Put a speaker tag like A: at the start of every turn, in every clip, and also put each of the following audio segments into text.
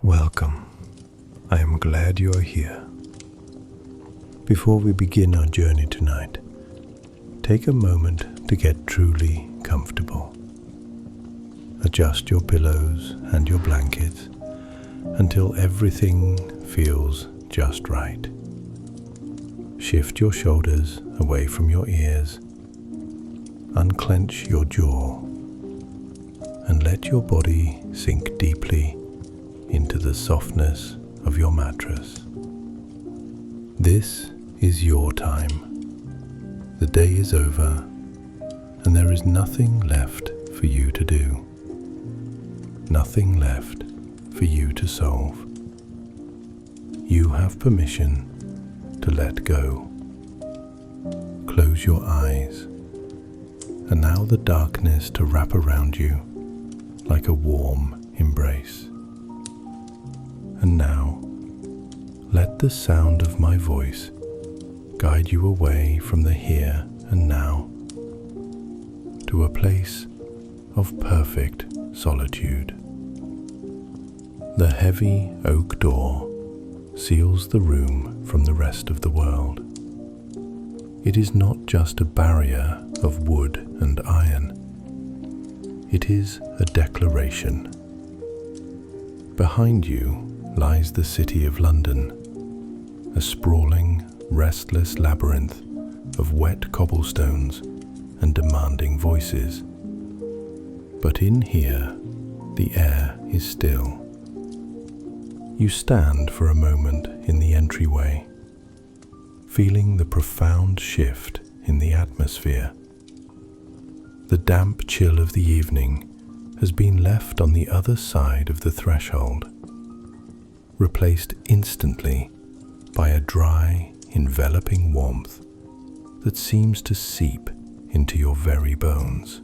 A: Welcome. I am glad you are here. Before we begin our journey tonight, take a moment to get truly comfortable. Adjust your pillows and your blankets until everything feels just right. Shift your shoulders away from your ears, unclench your jaw, and let your body sink deeply into the softness of your mattress. This is your time. The day is over, and there is nothing left for you to do. Nothing left for you to solve. You have permission to let go. Close your eyes. Allow the darkness to wrap around you like a warm embrace. And now, let the sound of my voice guide you away from the here and now to a place of perfect solitude. The heavy oak door seals the room from the rest of the world. It is not just a barrier of wood and iron. It is a declaration. Behind you lies the city of London, a sprawling, restless labyrinth of wet cobblestones and demanding voices. But in here, the air is still. You stand for a moment in the entryway, feeling the profound shift in the atmosphere. The damp chill of the evening has been left on the other side of the threshold, replaced instantly by a dry, enveloping warmth that seems to seep into your very bones.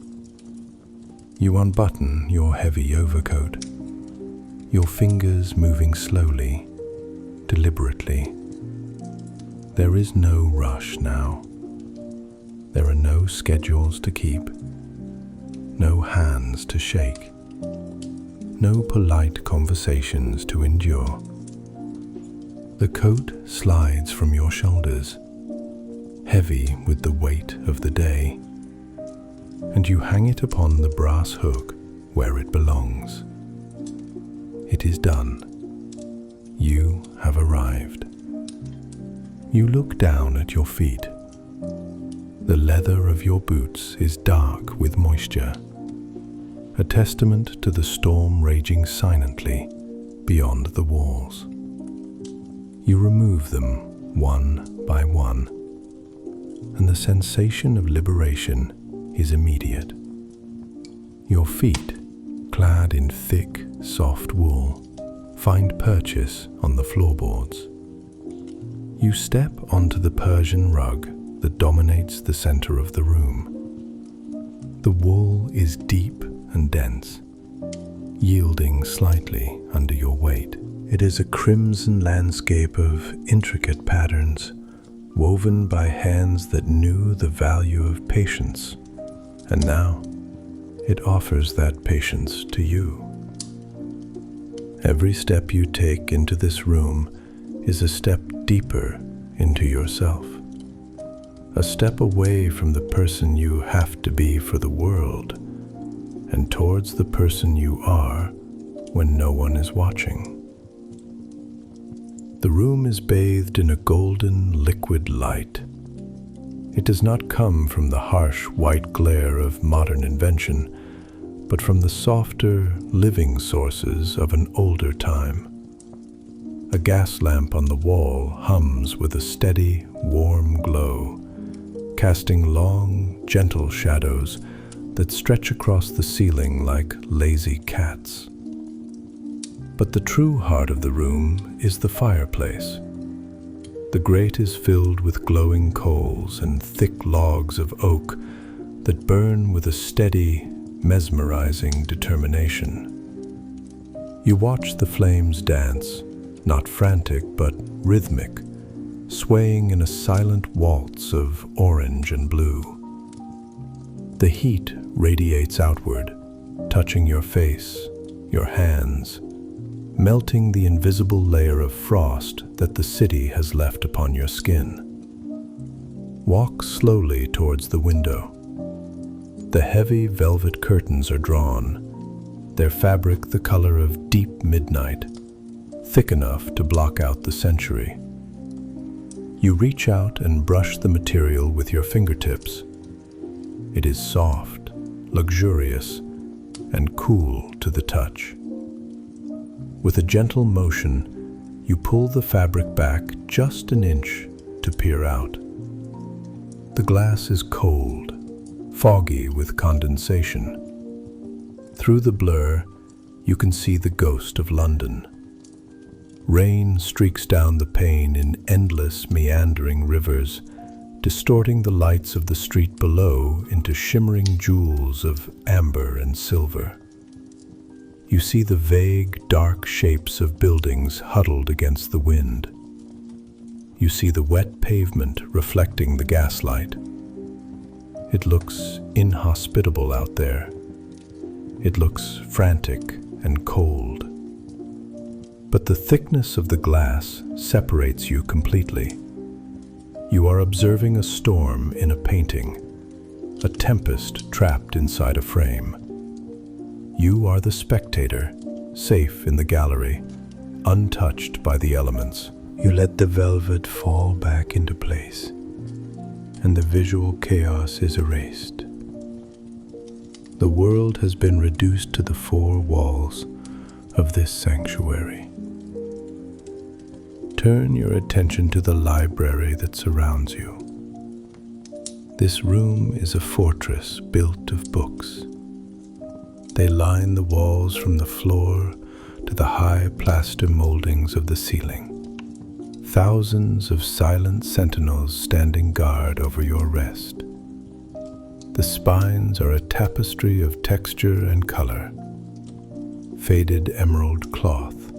A: You unbutton your heavy overcoat, your fingers moving slowly, deliberately. There is no rush now. There are no schedules to keep, no hands to shake, no polite conversations to endure. The coat slides from your shoulders, heavy with the weight of the day, and you hang it upon the brass hook where it belongs. It is done. You have arrived. You look down at your feet. The leather of your boots is dark with moisture, a testament to the storm raging silently beyond the walls. You remove them one by one, and the sensation of liberation is immediate. Your feet, clad in thick, soft wool, find purchase on the floorboards. You step onto the Persian rug that dominates the center of the room. The wool is deep and dense, yielding slightly under your weight. It is a crimson landscape of intricate patterns, woven by hands that knew the value of patience, and now it offers that patience to you. Every step you take into this room is a step deeper into yourself, a step away from the person you have to be for the world, and towards the person you are when no one is watching. The room is bathed in a golden, liquid light. It does not come from the harsh white glare of modern invention, but from the softer, living sources of an older time. A gas lamp on the wall hums with a steady, warm glow, casting long, gentle shadows that stretch across the ceiling like lazy cats. But the true heart of the room is the fireplace. The grate is filled with glowing coals and thick logs of oak that burn with a steady, mesmerizing determination. You watch the flames dance, not frantic but rhythmic, swaying in a silent waltz of orange and blue. The heat radiates outward, touching your face, your hands, melting the invisible layer of frost that the city has left upon your skin. Walk slowly towards the window. The heavy velvet curtains are drawn, their fabric the color of deep midnight, thick enough to block out the century. You reach out and brush the material with your fingertips. It is soft, luxurious, and cool to the touch. With a gentle motion, you pull the fabric back just an inch to peer out. The glass is cold, foggy with condensation. Through the blur, you can see the ghost of London. Rain streaks down the pane in endless meandering rivers, distorting the lights of the street below into shimmering jewels of amber and silver. You see the vague, dark shapes of buildings huddled against the wind. You see the wet pavement reflecting the gaslight. It looks inhospitable out there. It looks frantic and cold. But the thickness of the glass separates you completely. You are observing a storm in a painting, a tempest trapped inside a frame. You are the spectator, safe in the gallery, untouched by the elements. You let the velvet fall back into place, and the visual chaos is erased. The world has been reduced to the four walls of this sanctuary. Turn your attention to the library that surrounds you. This room is a fortress built of books. They line the walls from the floor to the high plaster moldings of the ceiling. Thousands of silent sentinels standing guard over your rest. The spines are a tapestry of texture and color. Faded emerald cloth,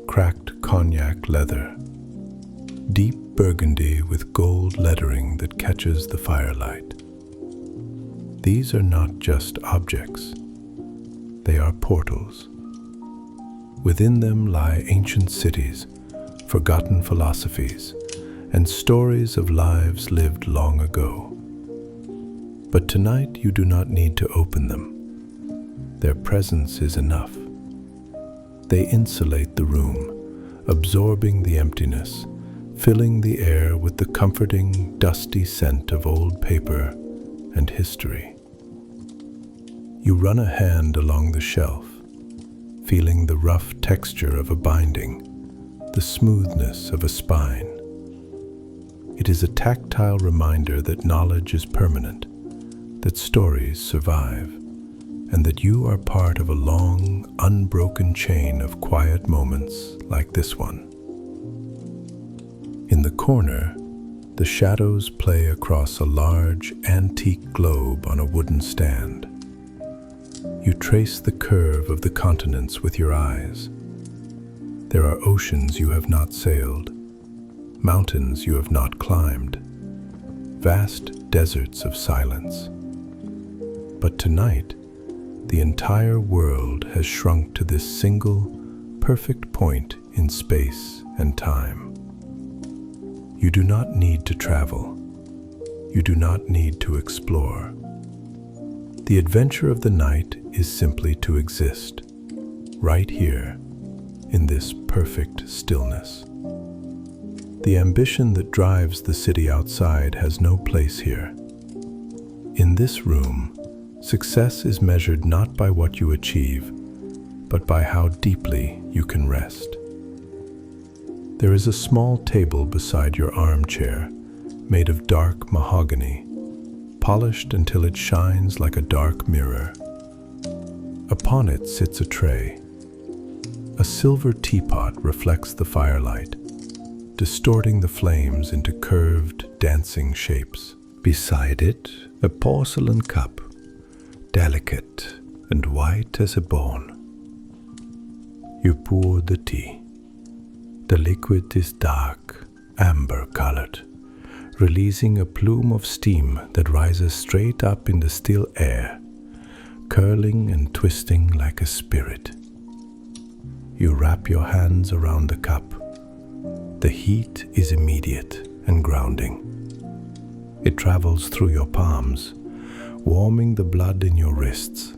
A: cracked cognac leather, deep burgundy with gold lettering that catches the firelight. These are not just objects. They are portals. Within them lie ancient cities, forgotten philosophies, and stories of lives lived long ago. But tonight you do not need to open them. Their presence is enough. They insulate the room, absorbing the emptiness, filling the air with the comforting, dusty scent of old paper and history. You run a hand along the shelf, feeling the rough texture of a binding, the smoothness of a spine. It is a tactile reminder that knowledge is permanent, that stories survive, and that you are part of a long, unbroken chain of quiet moments like this one. In the corner, the shadows play across a large, antique globe on a wooden stand. You trace the curve of the continents with your eyes. There are oceans you have not sailed, mountains you have not climbed, vast deserts of silence. But tonight, the entire world has shrunk to this single, perfect point in space and time. You do not need to travel. You do not need to explore. The adventure of the night is simply to exist, right here, in this perfect stillness. The ambition that drives the city outside has no place here. In this room, success is measured not by what you achieve, but by how deeply you can rest. There is a small table beside your armchair, made of dark mahogany, polished until it shines like a dark mirror. Upon it sits a tray. A silver teapot reflects the firelight, distorting the flames into curved, dancing shapes. Beside it, a porcelain cup, delicate and white as a bone. You pour the tea. The liquid is dark, amber-colored, releasing a plume of steam that rises straight up in the still air, curling and twisting like a spirit. You wrap your hands around the cup. The heat is immediate and grounding. It travels through your palms, warming the blood in your wrists,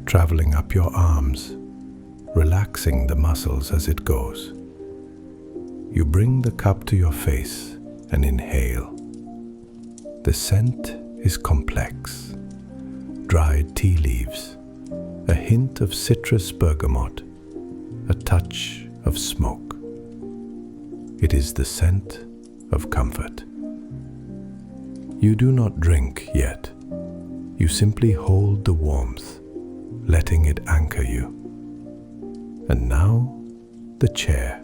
A: traveling up your arms, relaxing the muscles as it goes. You bring the cup to your face and inhale. The scent is complex. Dried tea leaves, a hint of citrus bergamot, a touch of smoke. It is the scent of comfort. You do not drink yet. You simply hold the warmth, letting it anchor you. And now, the chair.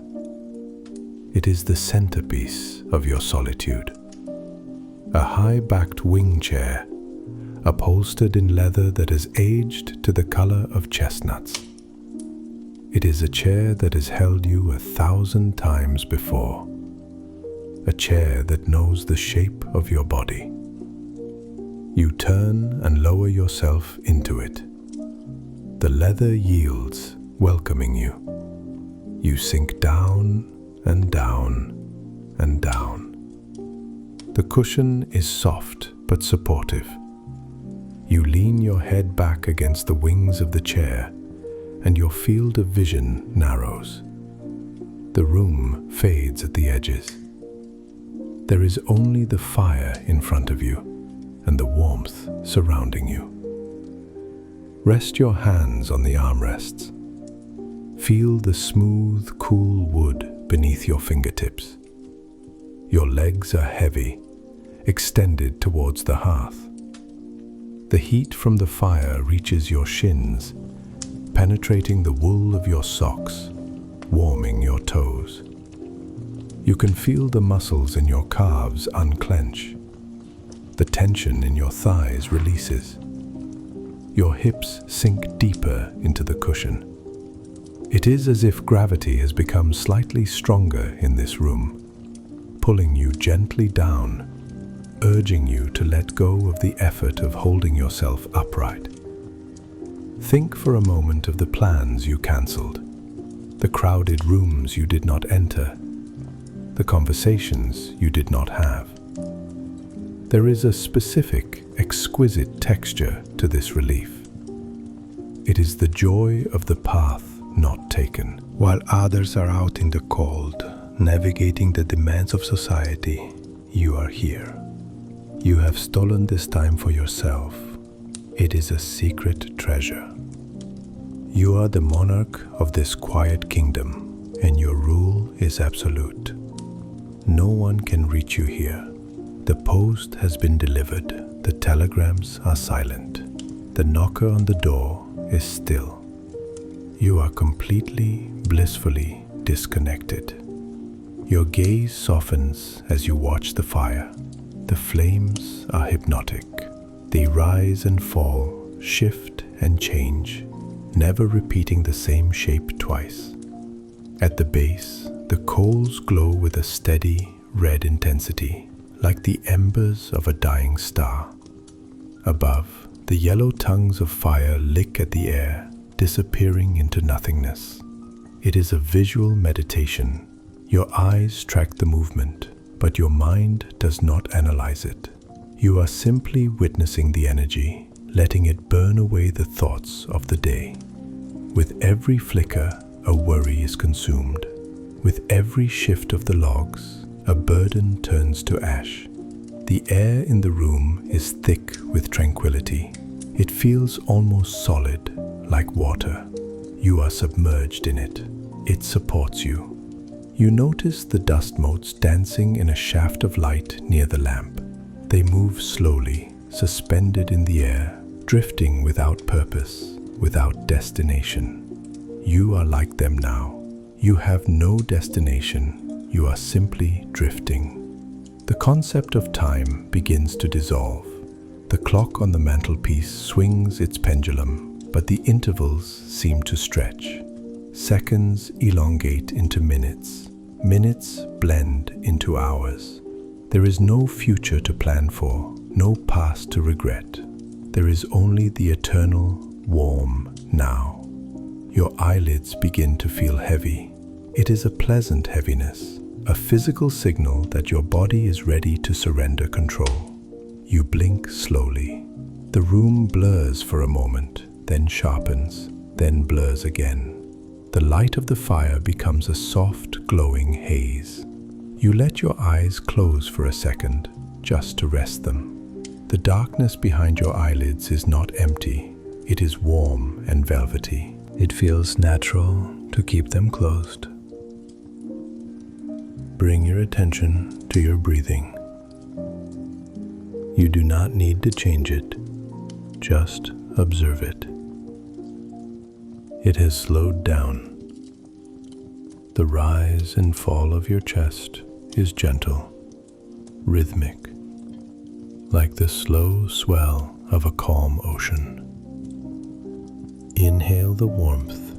A: It is the centerpiece of your solitude. A high-backed wing chair, upholstered in leather that has aged to the color of chestnuts. It is a chair that has held you 1,000 times before. A chair that knows the shape of your body. You turn and lower yourself into it. The leather yields, welcoming you. You sink down and down and down. The cushion is soft but supportive. You lean your head back against the wings of the chair, and your field of vision narrows. The room fades at the edges. There is only the fire in front of you and the warmth surrounding you. Rest your hands on the armrests. Feel the smooth, cool wood beneath your fingertips. Your legs are heavy, extended towards the hearth. The heat from the fire reaches your shins, penetrating the wool of your socks, warming your toes. You can feel the muscles in your calves unclench. The tension in your thighs releases. Your hips sink deeper into the cushion. It is as if gravity has become slightly stronger in this room, pulling you gently down, urging you to let go of the effort of holding yourself upright. Think for a moment of the plans you cancelled, the crowded rooms you did not enter, the conversations you did not have. There is a specific, exquisite texture to this relief. It is the joy of the path not taken. While others are out in the cold, navigating the demands of society, you are here. You have stolen this time for yourself. It is a secret treasure. You are the monarch of this quiet kingdom, and your rule is absolute. No one can reach you here. The post has been delivered. The telegrams are silent. The knocker on the door is still. You are completely, blissfully disconnected. Your gaze softens as you watch the fire. The flames are hypnotic. They rise and fall, shift and change, never repeating the same shape twice. At the base, the coals glow with a steady, red intensity, like the embers of a dying star. Above, the yellow tongues of fire lick at the air, disappearing into nothingness. It is a visual meditation. Your eyes track the movement, but your mind does not analyze it. You are simply witnessing the energy, letting it burn away the thoughts of the day. With every flicker, a worry is consumed. With every shift of the logs, a burden turns to ash. The air in the room is thick with tranquility. It feels almost solid, like water. You are submerged in it. It supports you. You notice the dust motes dancing in a shaft of light near the lamp. They move slowly, suspended in the air, drifting without purpose, without destination. You are like them now. You have no destination. You are simply drifting. The concept of time begins to dissolve. The clock on the mantelpiece swings its pendulum, but the intervals seem to stretch. Seconds elongate into minutes. Minutes blend into hours. There is no future to plan for, no past to regret. There is only the eternal, warm now. your eyelids begin to feel heavy. It is a pleasant heaviness, a physical signal that your body is ready to surrender control. You blink slowly. The room blurs for a moment, then sharpens, then blurs again. The light of the fire becomes a soft, glowing haze. You let your eyes close for a second, just to rest them. The darkness behind your eyelids is not empty. It is warm and velvety. It feels natural to keep them closed. Bring your attention to your breathing. You do not need to change it. Just observe it. It has slowed down. The rise and fall of your chest is gentle, rhythmic, like the slow swell of a calm ocean. Inhale the warmth.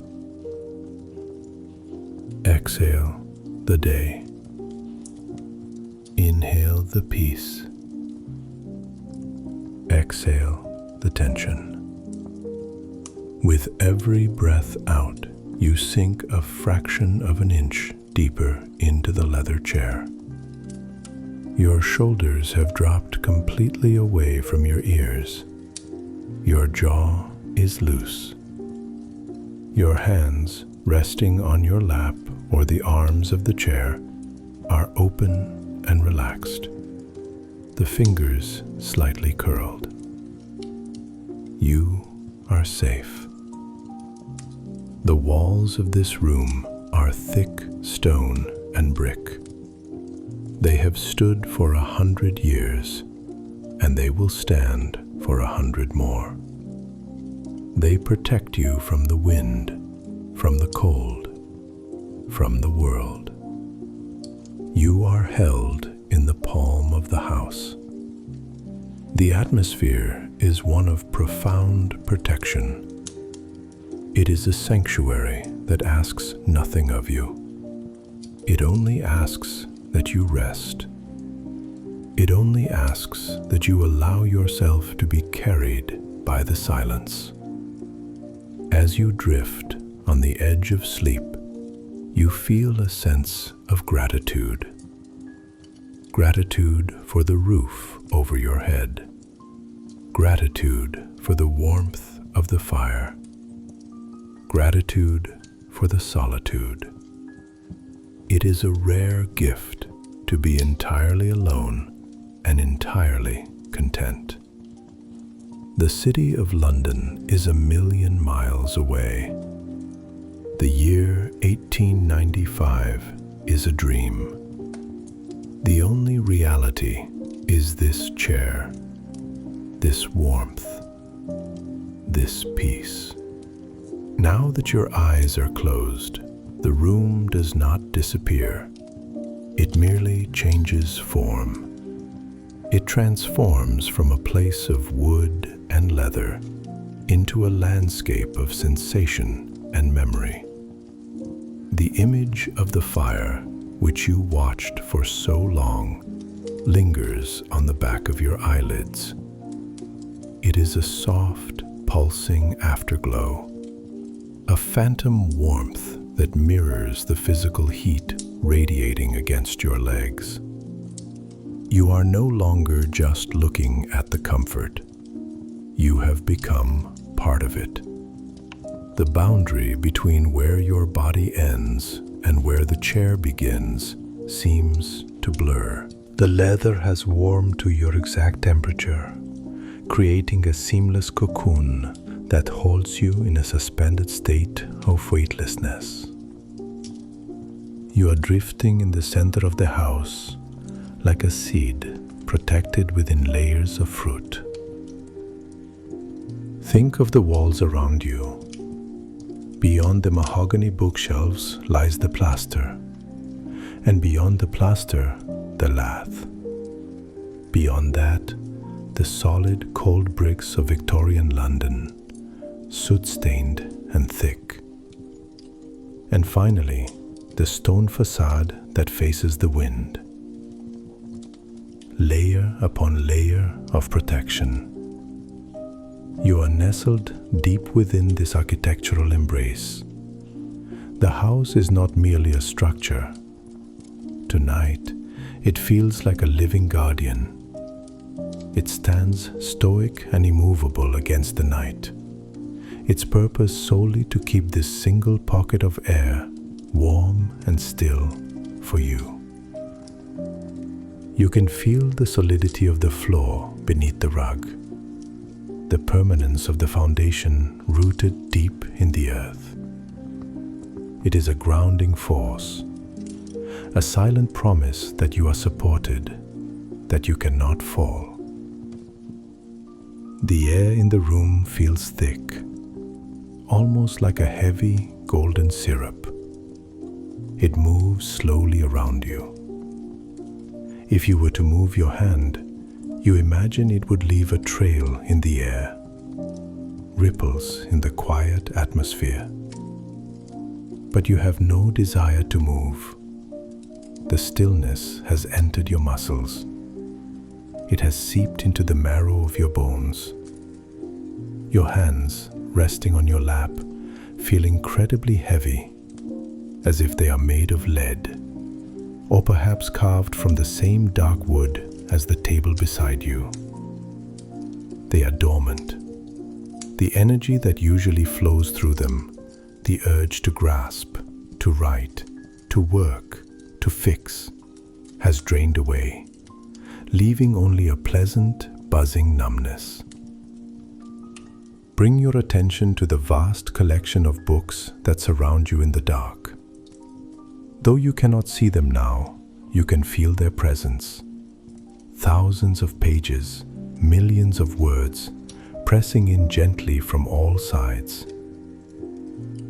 A: Exhale the day. Inhale the peace. Exhale the tension. With every breath out, you sink a fraction of an inch deeper into the leather chair. Your shoulders have dropped completely away from your ears. Your jaw is loose. Your hands, resting on your lap or the arms of the chair, are open and relaxed, the fingers slightly curled. You are safe. The walls of this room are thick stone and brick. They have stood for 100 years, and they will stand for 100 more. They protect you from the wind, from the cold, from the world. You are held in the palm of the house. The atmosphere is one of profound protection. It is a sanctuary that asks nothing of you. It only asks that you rest. It only asks that you allow yourself to be carried by the silence. As you drift on the edge of sleep, you feel a sense of gratitude. Gratitude for the roof over your head. Gratitude for the warmth of the fire. Gratitude for the solitude. It is a rare gift to be entirely alone and entirely content. The city of London is 1,000,000 miles away. The year 1895 is a dream. The only reality is this chair, this warmth, this peace. Now that your eyes are closed, the room does not disappear. It merely changes form. It transforms from a place of wood and leather into a landscape of sensation and memory. The image of the fire, which you watched for so long, lingers on the back of your eyelids. It is a soft, pulsing afterglow, a phantom warmth that mirrors the physical heat radiating against your legs. You are no longer just looking at the comfort. You have become part of it. The boundary between where your body ends and where the chair begins seems to blur. The leather has warmed to your exact temperature, creating a seamless cocoon that holds you in a suspended state of weightlessness. You are drifting in the center of the house, like a seed protected within layers of fruit. Think of the walls around you. Beyond the mahogany bookshelves lies the plaster, and beyond the plaster, the lath. Beyond that, the solid, cold bricks of Victorian London, soot-stained and thick. And finally, the stone facade that faces the wind. Layer upon layer of protection. You are nestled deep within this architectural embrace, The house is not merely a structure. Tonight, it feels like a living guardian. It stands stoic and immovable against the night, its purpose solely to keep this single pocket of air warm and still for you. You can feel the solidity of the floor beneath the rug, the permanence of the foundation rooted deep in the earth. It is a grounding force, a silent promise that you are supported, that you cannot fall. The air in the room feels thick, almost like a heavy golden syrup. It moves slowly around you. If you were to move your hand, you imagine it would leave a trail in the air, ripples in the quiet atmosphere. But you have no desire to move. The stillness has entered your muscles. It has seeped into the marrow of your bones. Your hands, resting on your lap, feel incredibly heavy, as if they are made of lead, or perhaps carved from the same dark wood as the table beside you. They are dormant. The energy that usually flows through them, the urge to grasp, to write, to work, to fix, has drained away, leaving only a pleasant, buzzing numbness. Bring your attention to the vast collection of books that surround you in the dark. Though you cannot see them now, you can feel their presence. Thousands of pages, millions of words, pressing in gently from all sides.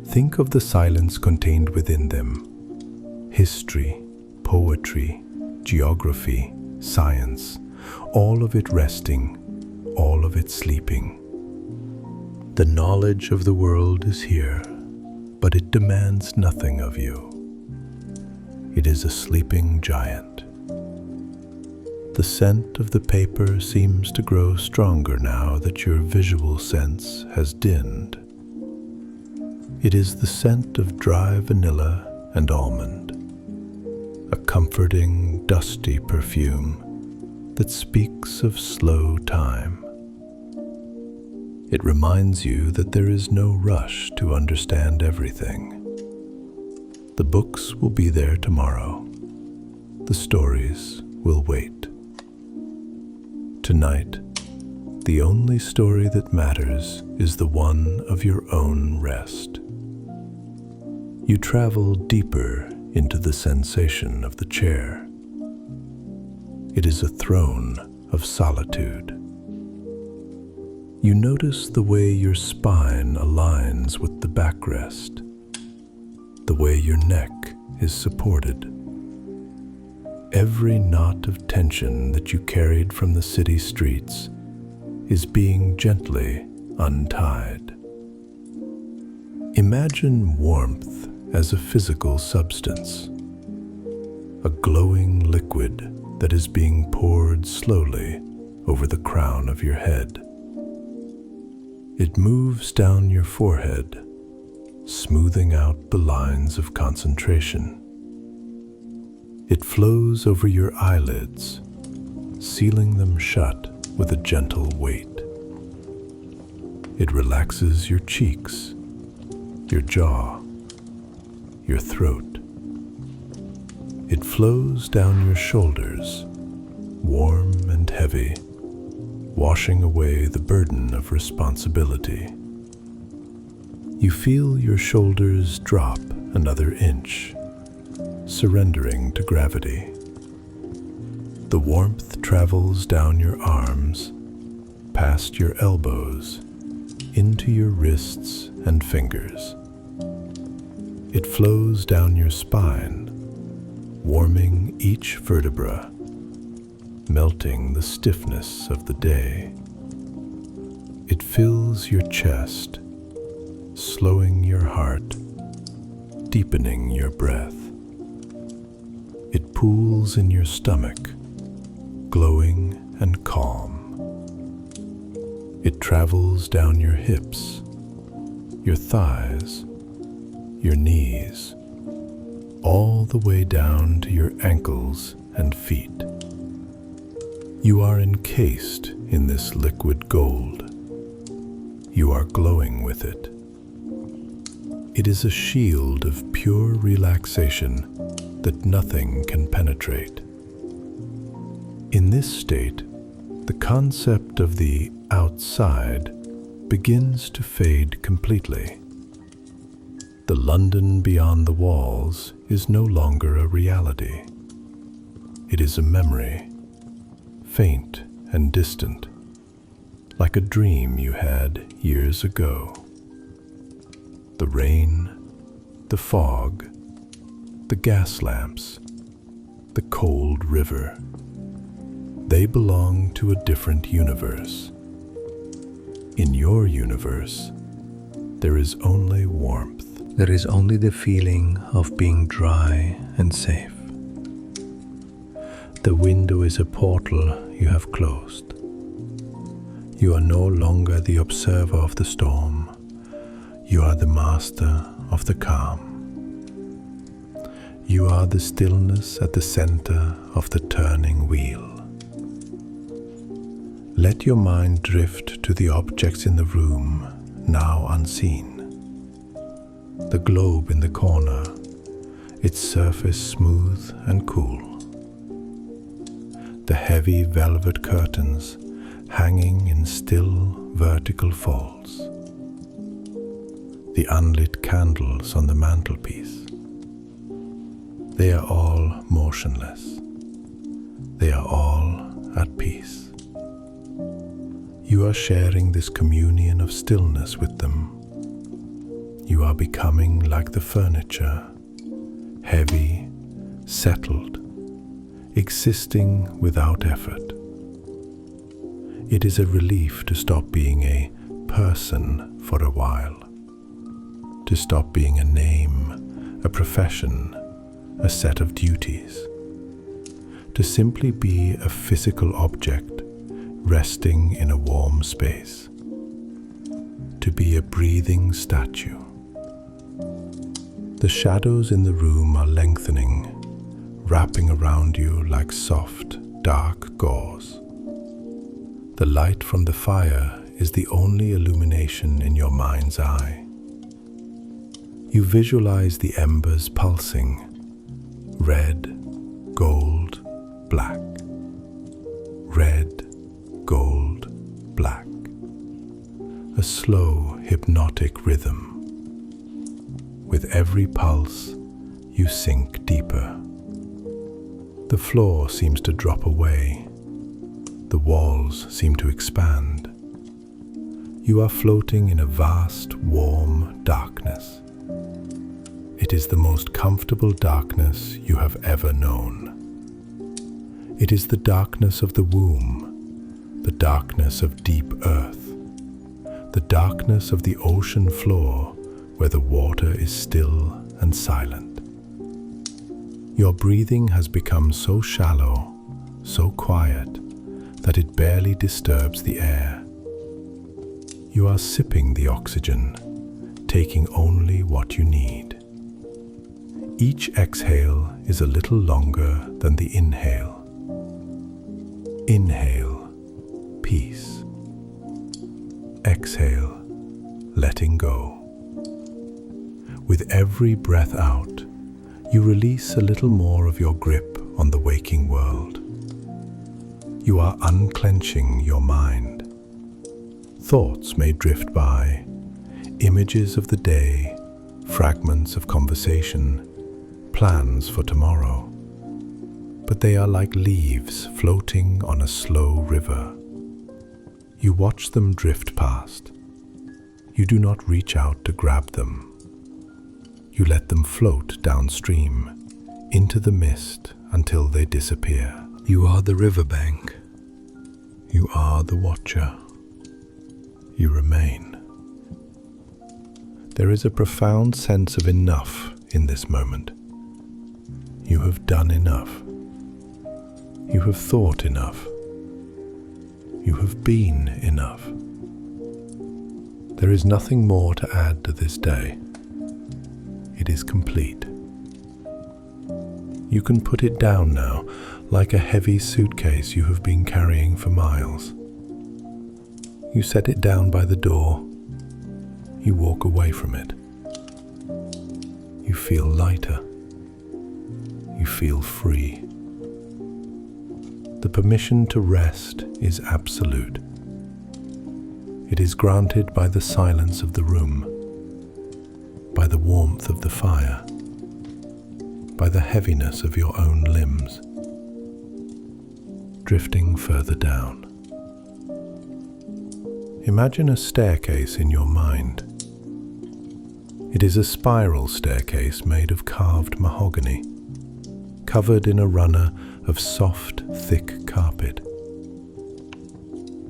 A: Think of the silence contained within them. History, poetry, geography, science, all of it resting, all of it sleeping. The knowledge of the world is here, but it demands nothing of you. It is a sleeping giant. The scent of the paper seems to grow stronger now that your visual sense has dimmed. It is the scent of dry vanilla and almond, a comforting, dusty perfume that speaks of slow time. It reminds you that there is no rush to understand everything. The books will be there tomorrow. The stories will wait. Tonight, the only story that matters is the one of your own rest. You travel deeper into the sensation of the chair. It is a throne of solitude. You notice the way your spine aligns with the backrest, the way your neck is supported. Every knot of tension that you carried from the city streets is being gently untied. Imagine warmth as a physical substance, a glowing liquid that is being poured slowly over the crown of your head. It moves down your forehead, smoothing out the lines of concentration. It flows over your eyelids, sealing them shut with a gentle weight. It relaxes your cheeks, your jaw, your throat. It flows down your shoulders, warm and heavy, washing away the burden of responsibility. You feel your shoulders drop another inch, surrendering to gravity. The warmth travels down your arms, past your elbows, into your wrists and fingers. It flows down your spine, warming each vertebra, melting the stiffness of the day. It fills your chest, slowing your heart, deepening your breath. It pools in your stomach, glowing and calm. It travels down your hips, your thighs, your knees, all the way down to your ankles and feet. You are encased in this liquid gold. You are glowing with it. It is a shield of pure relaxation that nothing can penetrate. In this state, the concept of the outside begins to fade completely. The London beyond the walls is no longer a reality. It is a memory, faint and distant, like a dream you had years ago. The rain, the fog, the gas lamps, the cold river, they belong to a different universe. In your universe, there is only warmth. There is only the feeling of being dry and safe. The window is a portal you have closed. You are no longer the observer of the storm. You are the master of the calm. You are the stillness at the center of the turning wheel. Let your mind drift to the objects in the room, now unseen. The globe in the corner, its surface smooth and cool. The heavy velvet curtains hanging in still vertical folds. The unlit candles on the mantelpiece. They are all motionless. They are all at peace. You are sharing this communion of stillness with them. You are becoming like the furniture, heavy, settled, existing without effort. It is a relief to stop being a person for a while, to stop being a name, a profession, a set of duties, to simply be a physical object resting in a warm space, to be a breathing statue. The shadows in the room are lengthening, wrapping around you like soft, dark gauze. The light from the fire is the only illumination in your mind's eye. You visualize the embers pulsing, red, gold, black. Red, gold, black. A slow, hypnotic rhythm. With every pulse, you sink deeper. The floor seems to drop away. The walls seem to expand. You are floating in a vast, warm darkness. It is the most comfortable darkness you have ever known. It is the darkness of the womb, the darkness of deep earth, the darkness of the ocean floor where the water is still and silent. Your breathing has become so shallow, so quiet, that it barely disturbs the air. You are sipping the oxygen, taking only what you need. Each exhale is a little longer than the inhale. Inhale, peace. Exhale, letting go. With every breath out, you release a little more of your grip on the waking world. You are unclenching your mind. Thoughts may drift by, images of the day, fragments of conversation, plans for tomorrow. But they are like leaves floating on a slow river. You watch them drift past. You do not reach out to grab them. You let them float downstream, into the mist until they disappear. You are the riverbank. You are the watcher. You remain. There is a profound sense of enough in this moment. You have done enough. You have thought enough. You have been enough. There is nothing more to add to this day. it is complete. You can put it down now, like a heavy suitcase you have been carrying for miles. You set it down by the door. You walk away from it. You feel lighter. You feel free. The permission to rest is absolute. It is granted by the silence of the room, by the warmth of the fire, by the heaviness of your own limbs, drifting further down. Imagine a staircase in your mind. It is a spiral staircase made of carved mahogany, covered in a runner of soft, thick carpet.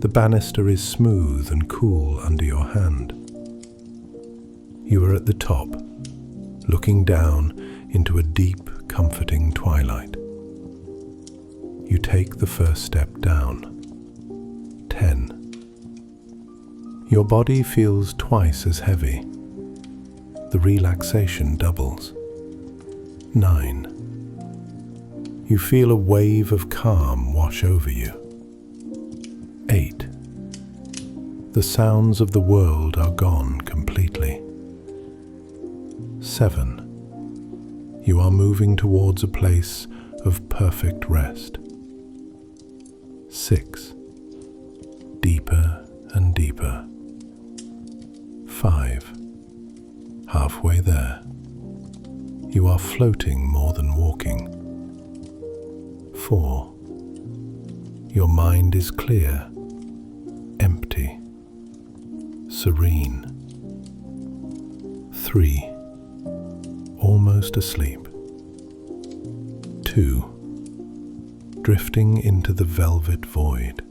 A: The banister is smooth and cool under your hand. You are at the top, looking down into a deep, comforting twilight. You take the first step down. 10. Your body feels twice as heavy. The relaxation doubles. 9. You feel a wave of calm wash over you. 8. The sounds of the world are gone completely. 7. You are moving towards a place of perfect rest. 6. Deeper and deeper. 5. Halfway there. You are floating more than walking. 4. Your mind is clear, empty, serene. 3. Almost asleep. 2. Drifting into the velvet void.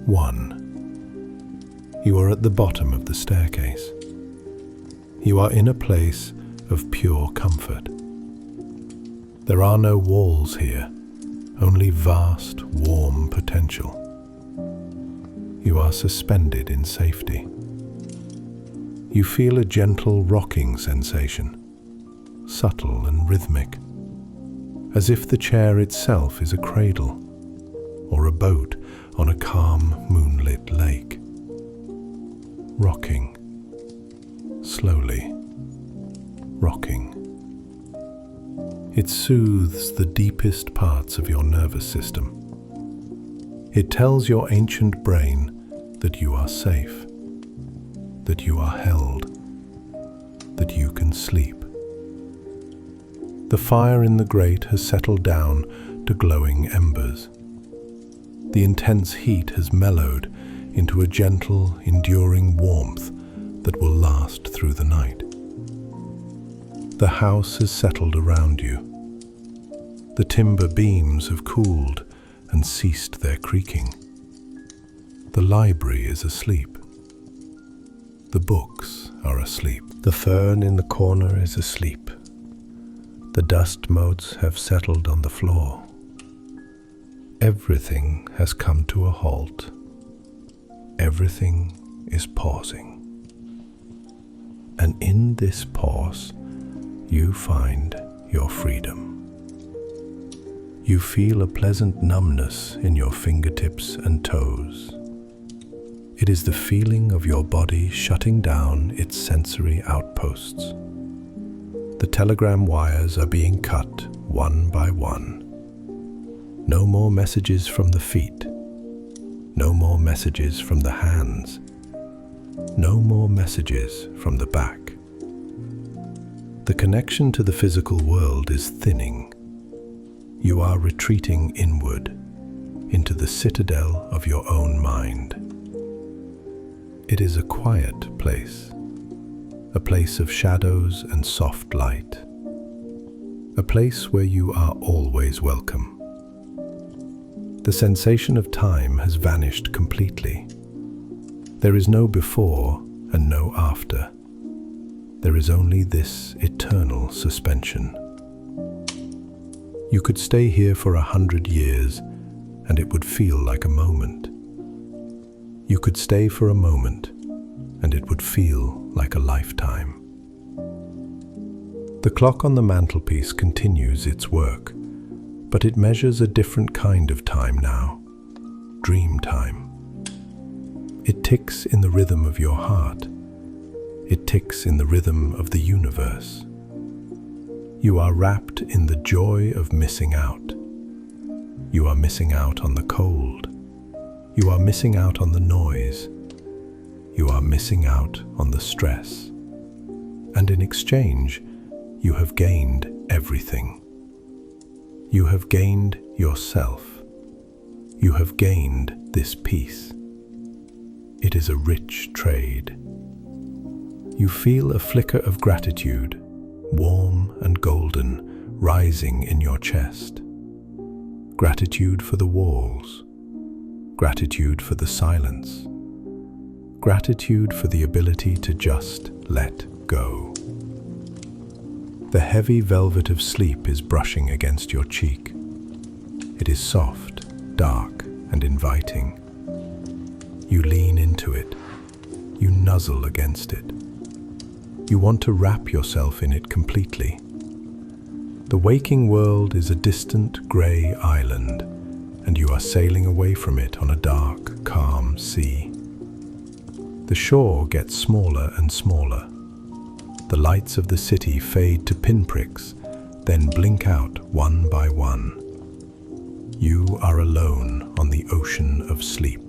A: 1. You are at the bottom of the staircase. You are in a place of pure comfort. There are no walls here, only vast, warm potential. You are suspended in safety. You feel a gentle rocking sensation, subtle and rhythmic, as if the chair itself is a cradle or a boat on a calm, moonlit lake. Rocking, slowly, rocking. It soothes the deepest parts of your nervous system. It tells your ancient brain that you are safe, that you are held, that you can sleep. The fire in the grate has settled down to glowing embers. The intense heat has mellowed into a gentle, enduring warmth that will last through the night. The house has settled around you. The timber beams have cooled and ceased their creaking. The library is asleep. The books are asleep. The fern in the corner is asleep. The dust motes have settled on the floor. Everything has come to a halt. Everything is pausing. And in this pause, you find your freedom. You feel a pleasant numbness in your fingertips and toes. It is the feeling of your body shutting down its sensory outposts. The telegram wires are being cut one by one. No more messages from the feet. No more messages from the hands. No more messages from the back. The connection to the physical world is thinning. You are retreating inward into the citadel of your own mind. It is a quiet place, a place of shadows and soft light, a place where you are always welcome. The sensation of time has vanished completely. There is no before and no after. There is only this eternal suspension. You could stay here for 100 years and it would feel like a moment. You could stay for a moment and it would feel like a lifetime. The clock on the mantelpiece continues its work, but it measures a different kind of time now. Dream time. It ticks in the rhythm of your heart. It ticks in the rhythm of the universe. You are wrapped in the joy of missing out. You are missing out on the cold. You are missing out on the noise. You are missing out on the stress. And in exchange, you have gained everything. You have gained yourself. You have gained this peace. It is a rich trade. You feel a flicker of gratitude, warm and golden, rising in your chest. Gratitude for the walls. Gratitude for the silence. Gratitude for the ability to just let go. The heavy velvet of sleep is brushing against your cheek. It is soft, dark, and inviting. You lean into it. You nuzzle against it. You want to wrap yourself in it completely. The waking world is a distant grey island, and you are sailing away from it on a dark, calm sea. The shore gets smaller and smaller. The lights of the city fade to pinpricks, then blink out one by one. You are alone on the ocean of sleep.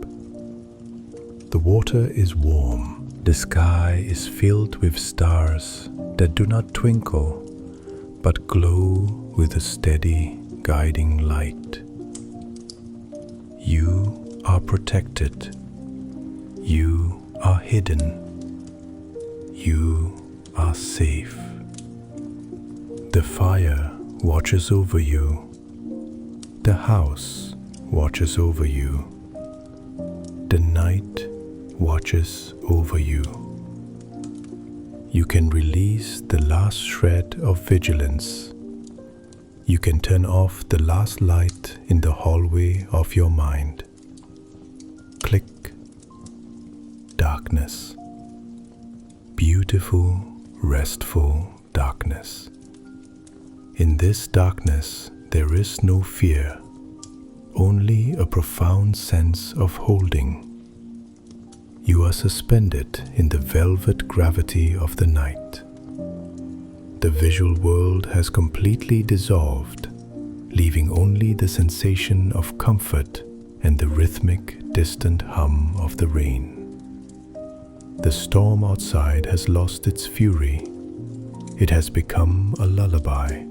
A: The water is warm. The sky is filled with stars that do not twinkle, but glow with a steady, guiding light. You are protected. You are hidden. You are safe. The fire watches over you. The house watches over you. The night watches over you. You can release the last shred of vigilance. You can turn off the last light in the hallway of your mind. Click. Darkness. Beautiful, restful darkness. In this darkness, there is no fear, only a profound sense of holding. You are suspended in the velvet gravity of the night. The visual world has completely dissolved, leaving only the sensation of comfort and the rhythmic, distant hum of the rain. The storm outside has lost its fury. It has become a lullaby,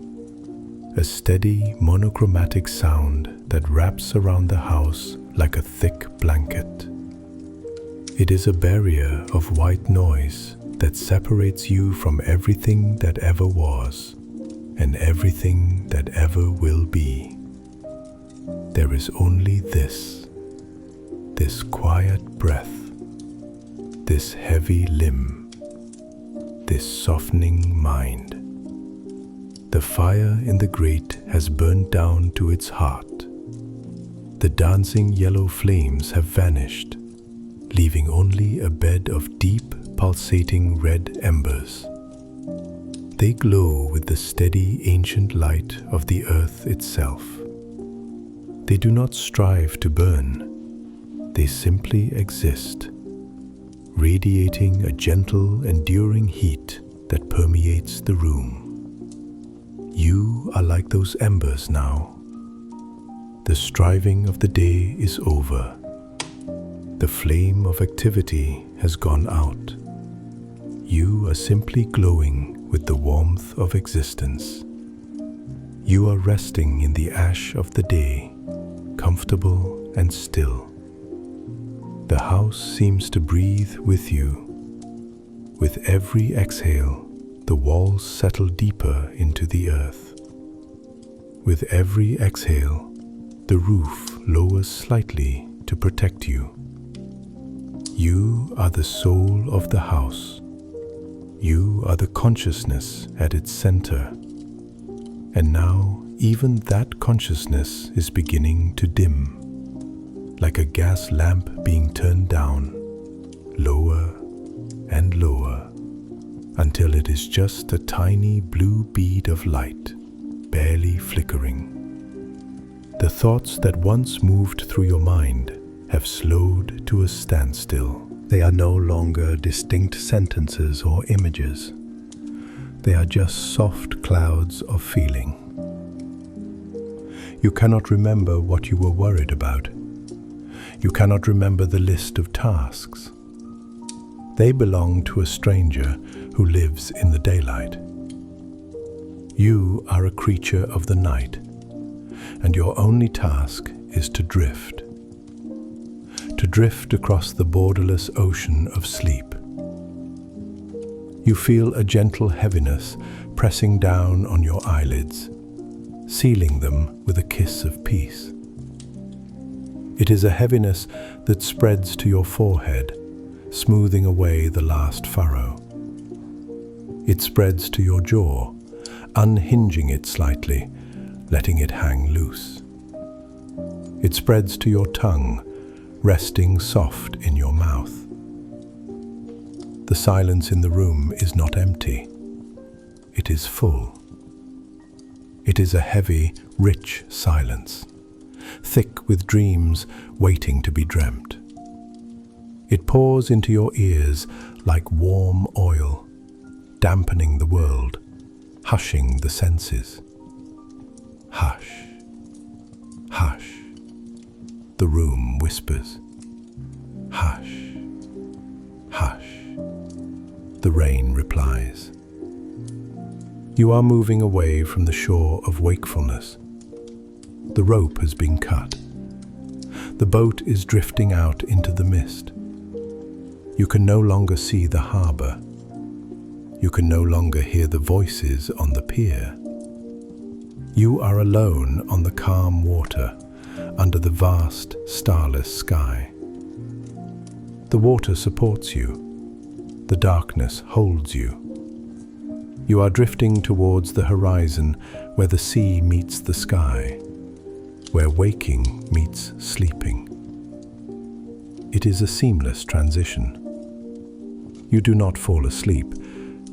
A: a steady, monochromatic sound that wraps around the house like a thick blanket. It is a barrier of white noise that separates you from everything that ever was and everything that ever will be. There is only this quiet breath, this heavy limb, this softening mind. The fire in the grate has burned down to its heart. The dancing yellow flames have vanished, leaving only a bed of deep, pulsating red embers. They glow with the steady, ancient light of the earth itself. They do not strive to burn. They simply exist, radiating a gentle, enduring heat that permeates the room. You are like those embers now. The striving of the day is over. The flame of activity has gone out. You are simply glowing with the warmth of existence. You are resting in the ash of the day, comfortable and still. The house seems to breathe with you. With every exhale, the walls settle deeper into the earth. With every exhale, the roof lowers slightly to protect you. You are the soul of the house. You are the consciousness at its center. And now, even that consciousness is beginning to dim, like a gas lamp being turned down, lower and lower, until it is just a tiny blue bead of light, barely flickering. The thoughts that once moved through your mind have slowed to a standstill. They are no longer distinct sentences or images. They are just soft clouds of feeling. You cannot remember what you were worried about. You cannot remember the list of tasks. They belong to a stranger who lives in the daylight. You are a creature of the night, and your only task is to drift. To drift across the borderless ocean of sleep. You feel a gentle heaviness pressing down on your eyelids, sealing them with a kiss of peace. It is a heaviness that spreads to your forehead, smoothing away the last furrow. It spreads to your jaw, unhinging it slightly, letting it hang loose. It spreads to your tongue, resting soft in your mouth. The silence in the room is not empty. It is full. It is a heavy, rich silence, thick with dreams waiting to be dreamt. It pours into your ears like warm oil, dampening the world, hushing the senses. Hush, hush, the room whispers. Hush, hush, the rain replies. You are moving away from the shore of wakefulness. The rope has been cut. The boat is drifting out into the mist. You can no longer see the harbor. You can no longer hear the voices on the pier. You are alone on the calm water, under the vast, starless sky. The water supports you. The darkness holds you. You are drifting towards the horizon where the sea meets the sky, where waking meets sleeping. It is a seamless transition. You do not fall asleep.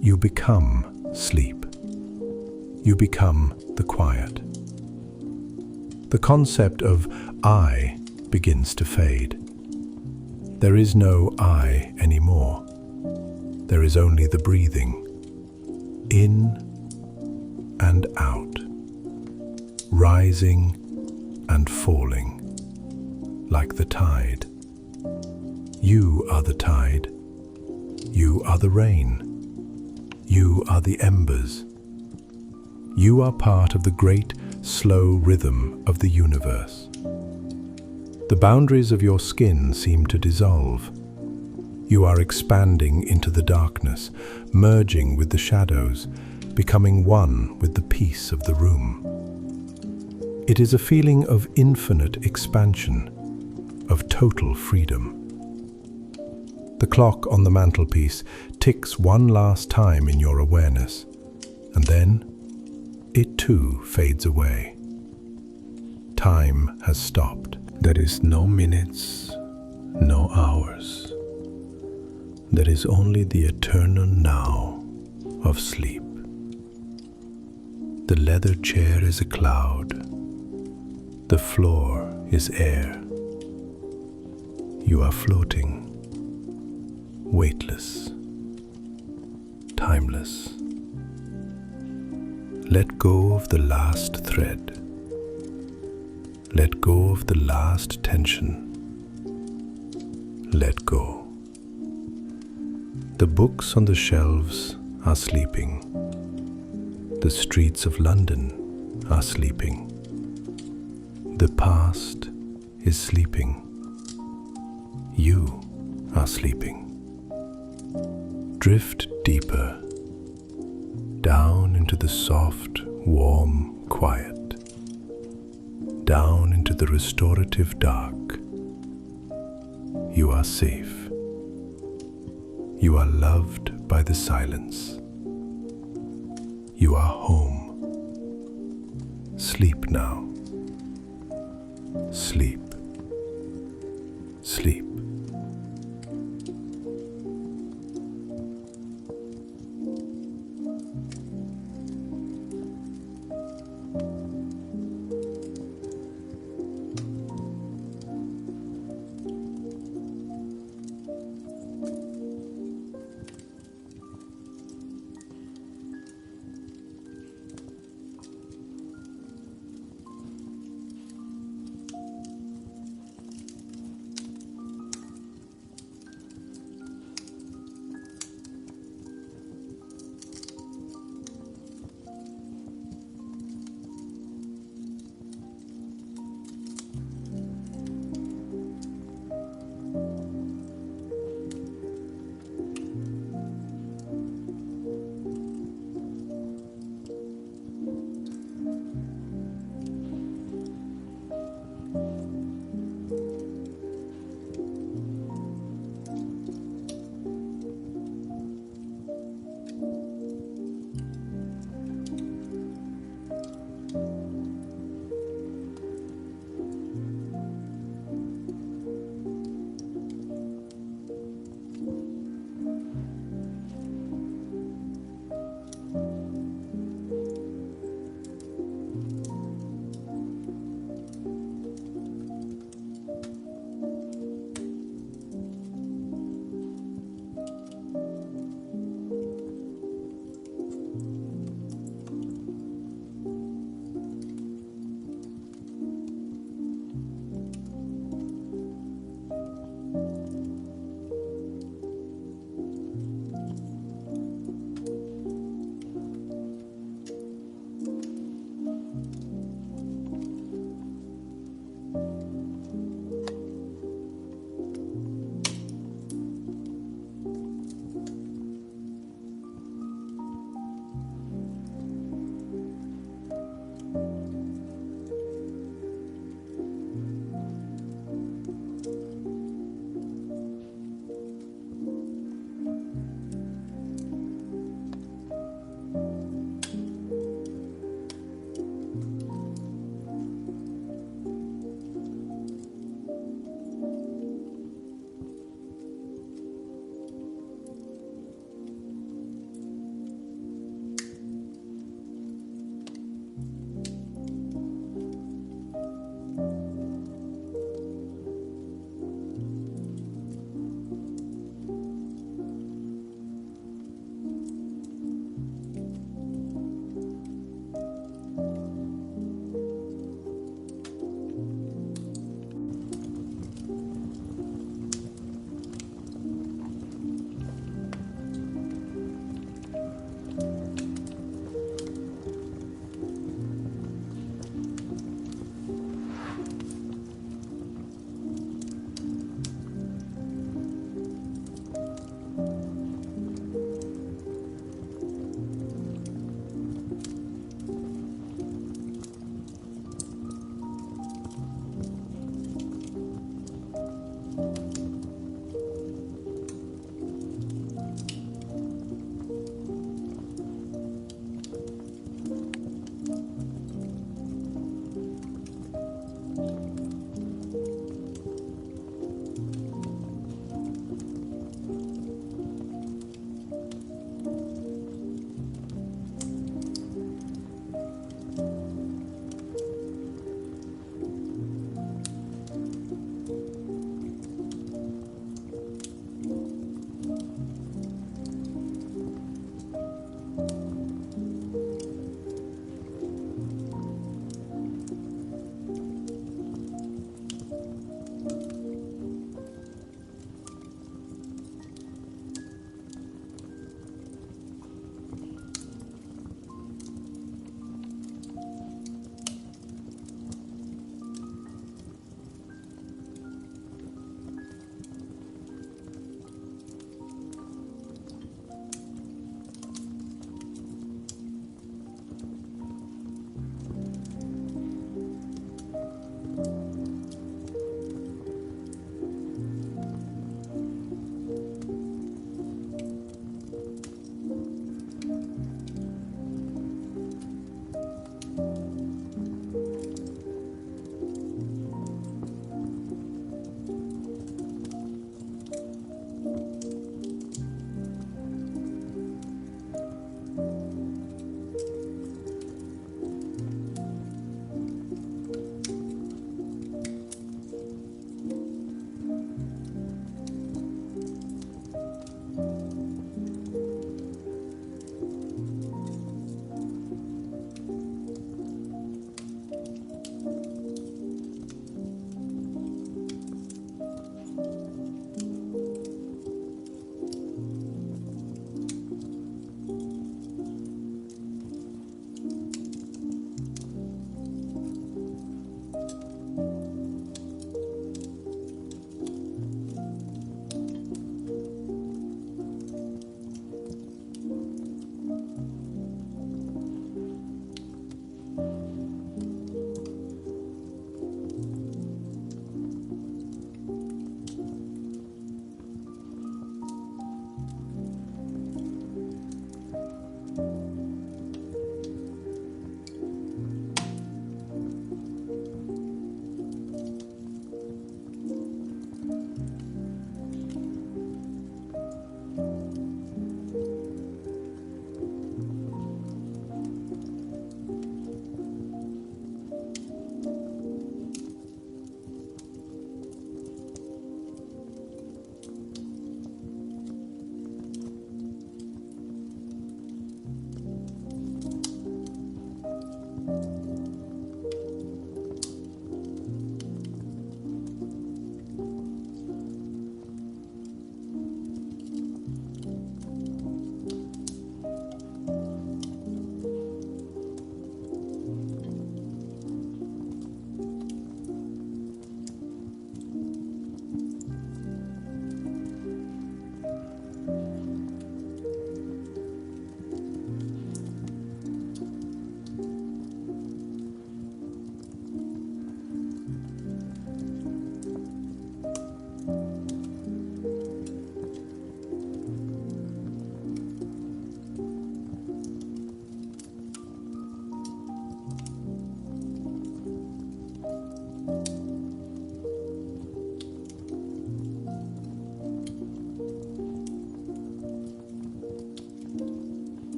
A: You become sleep. You become the quiet. The concept of I begins to fade. There is no I anymore. There is only the breathing, in and out, rising and falling, like the tide. You are the tide. You are the rain. You are the embers. You are part of the great, slow rhythm of the universe. The boundaries of your skin seem to dissolve. You are expanding into the darkness, merging with the shadows, becoming one with the peace of the room. It is a feeling of infinite expansion, of total freedom. The clock on the mantelpiece ticks one last time in your awareness, and then it too fades away. Time has stopped. There is no minutes, no hours. There is only the eternal now of sleep. The leather chair is a cloud. The floor is air. You are floating, weightless, timeless. Let go of the last thread. Let go of the last tension. Let go. The books on the shelves are sleeping. The streets of London are sleeping. The past is sleeping. You are sleeping. Drift deeper, down into the soft, warm quiet, down into the restorative dark. You are safe. You are loved by the silence. You are home. Sleep now. Sleep. Sleep.